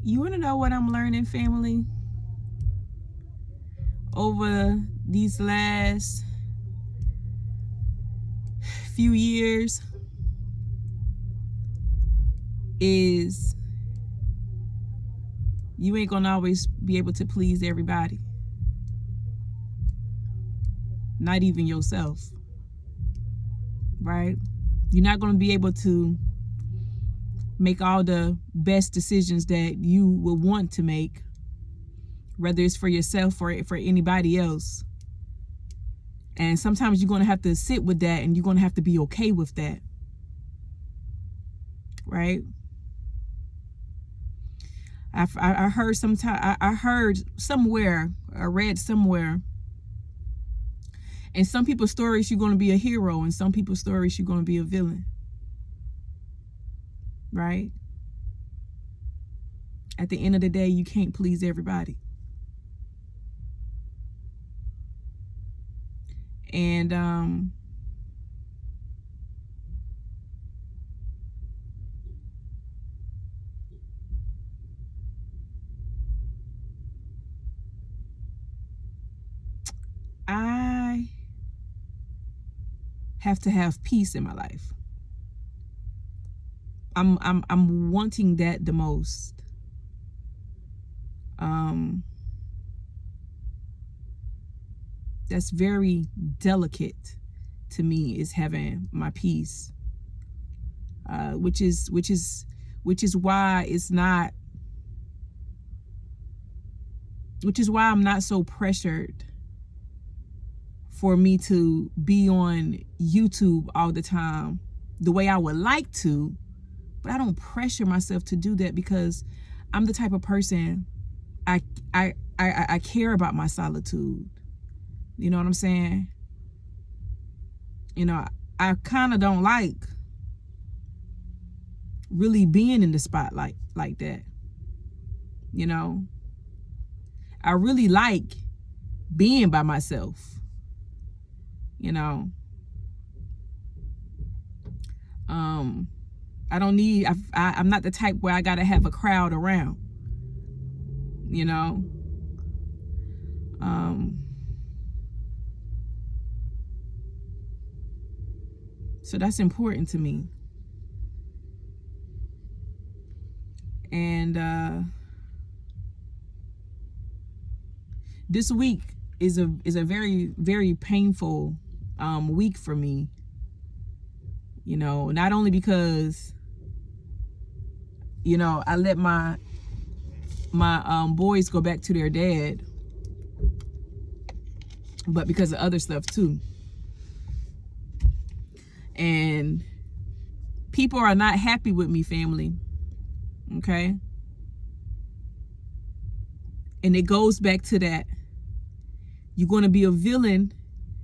You want to know what I'm learning, family? Over these last few years is you ain't gonna always be able to please everybody. Not even yourself. Right? You're not gonna be able to make all the best decisions that you would want to make, whether it's for yourself or for anybody else. And sometimes you're going to have to sit with that, and you're going to have to be okay with that. Right? I heard I heard somewhere, I read somewhere, in some people's stories you're going to be a hero, in some people's stories you're going to be a villain. Right? At the end of the day, you can't please everybody. And I have to have peace in my life. I'm wanting that the most. That's very delicate to me, is having my peace. Which is why it's not, which is why I'm not so pressured for me to be on YouTube all the time the way I would like to, but I don't pressure myself to do that, because I'm the type of person, I care about my solitude. You know what I'm saying? You know, I kind of don't like really being in the spotlight like that. You know, I really like being by myself. You know, I don't need, I'm not the type where I gotta have a crowd around. You know, so that's important to me. And this week is a very, very painful week for me. You know, not only because, you know, I let my boys go back to their dad, but because of other stuff too. And people are not happy with me, family. Okay? And it goes back to that. You're going to be a villain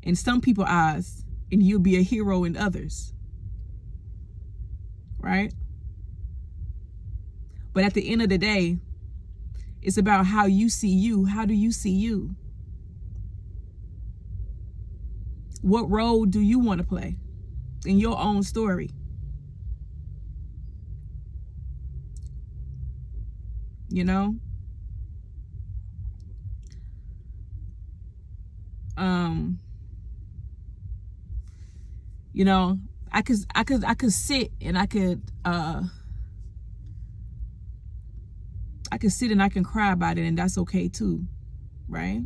in some people's eyes, and you'll be a hero in others. Right? But at the end of the day, it's about how you see you. How do you see you? What role do you want to play in your own story? You know? You know, I could sit and I could sit and I can cry about it, and that's okay too, right?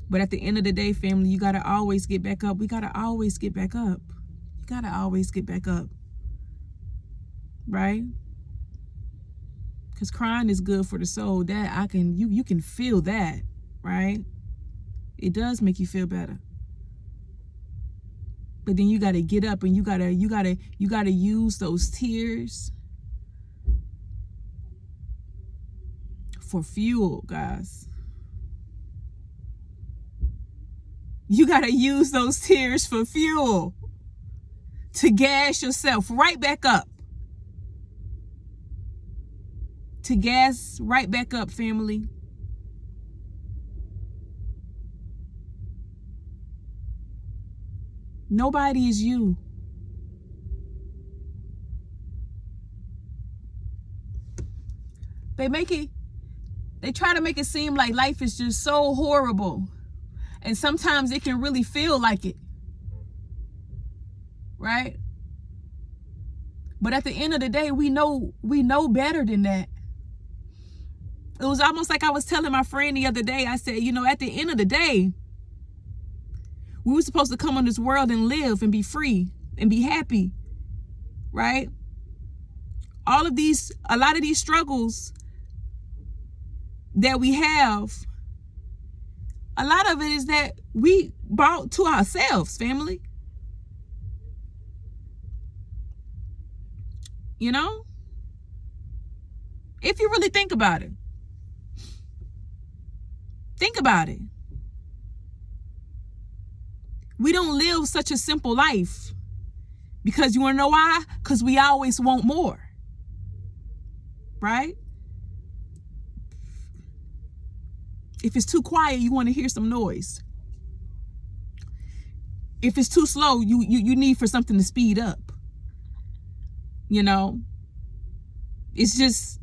But at the end of the day, family, you gotta always get back up. We gotta always get back up. You gotta always get back up, right? Because crying is good for the soul. That you can feel that, right? It does make you feel better. But then you gotta get up, and you gotta use those tears for fuel, guys. You gotta use those tears for fuel to gas yourself right back up. To gas right back up, family. Nobody is you. They try to make it seem like life is just so horrible. And sometimes it can really feel like it. Right? But at the end of the day, we know better than that. It was almost like I was telling my friend the other day, I said, at the end of the day, we were supposed to come on this world and live and be free and be happy. Right? A lot of these struggles that we have, a lot of it is that we brought to ourselves, family. If you really think about it. Think about it. We don't live such a simple life. Because you want to know why? Because we always want more. Right? If it's too quiet, you want to hear some noise. If it's too slow, you need for something to speed up. It's just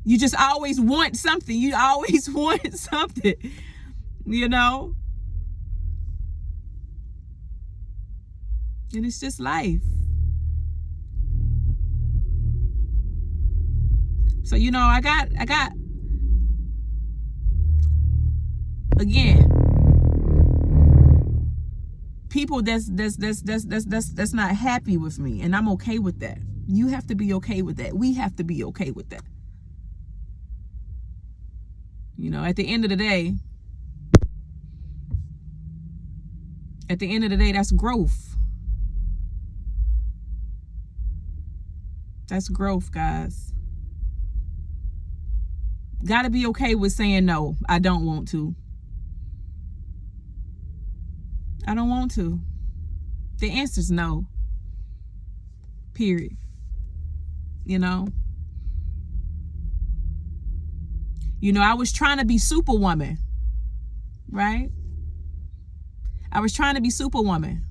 you just always want something. You always want something. And it's just life. So I got again, people that's not happy with me, and I'm okay with that. You have to be okay with that. We have to be okay with that. At the end of the day, that's growth. That's growth, guys. Gotta be okay with saying no. I don't want to. I don't want to. The answer's no. Period. I was trying to be Superwoman. Right? I was trying to be Superwoman.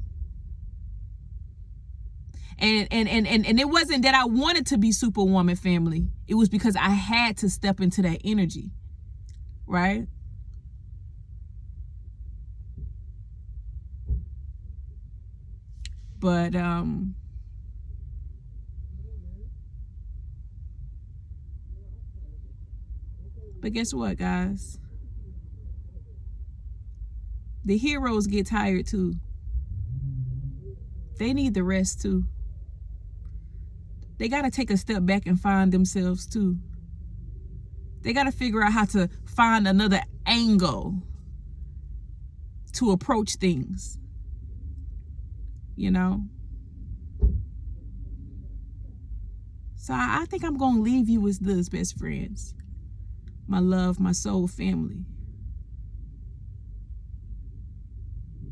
And it wasn't that I wanted to be Superwoman, family. It was because I had to step into that energy. Right? But guess what, guys? The heroes get tired too. They need the rest too. They got to take a step back and find themselves too. They got to figure out how to find another angle to approach things. So I think I'm going to leave you with this, best friends. My love, my soul family.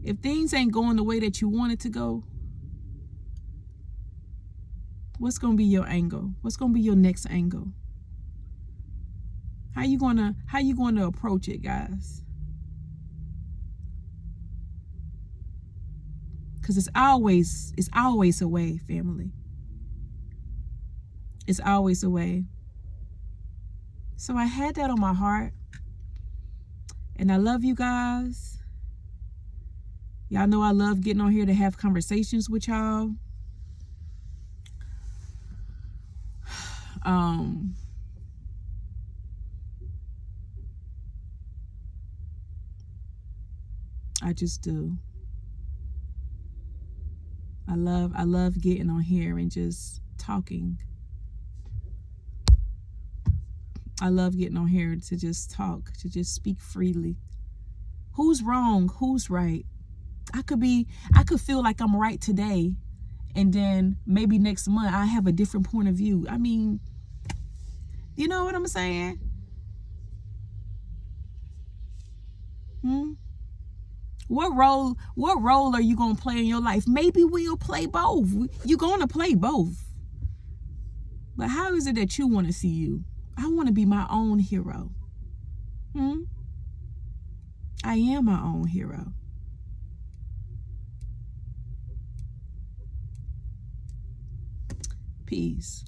If things ain't going the way that you want it to go, what's going to be your angle? What's going to be your next angle? How you going to approach it, guys? Cuz it's always a way, family. It's always a way. So I had that on my heart. And I love you guys. Y'all know I love getting on here to have conversations with y'all. I just do. I love getting on here and just talking. I love getting on here to just talk, to just speak freely. Who's wrong? Who's right? I could feel like I'm right today, and then maybe next month I have a different point of view. I mean, you know what I'm saying? What role are you going to play in your life? Maybe we'll play both. You're going to play both. But how is it that you want to see you? I want to be my own hero. I am my own hero. Peace.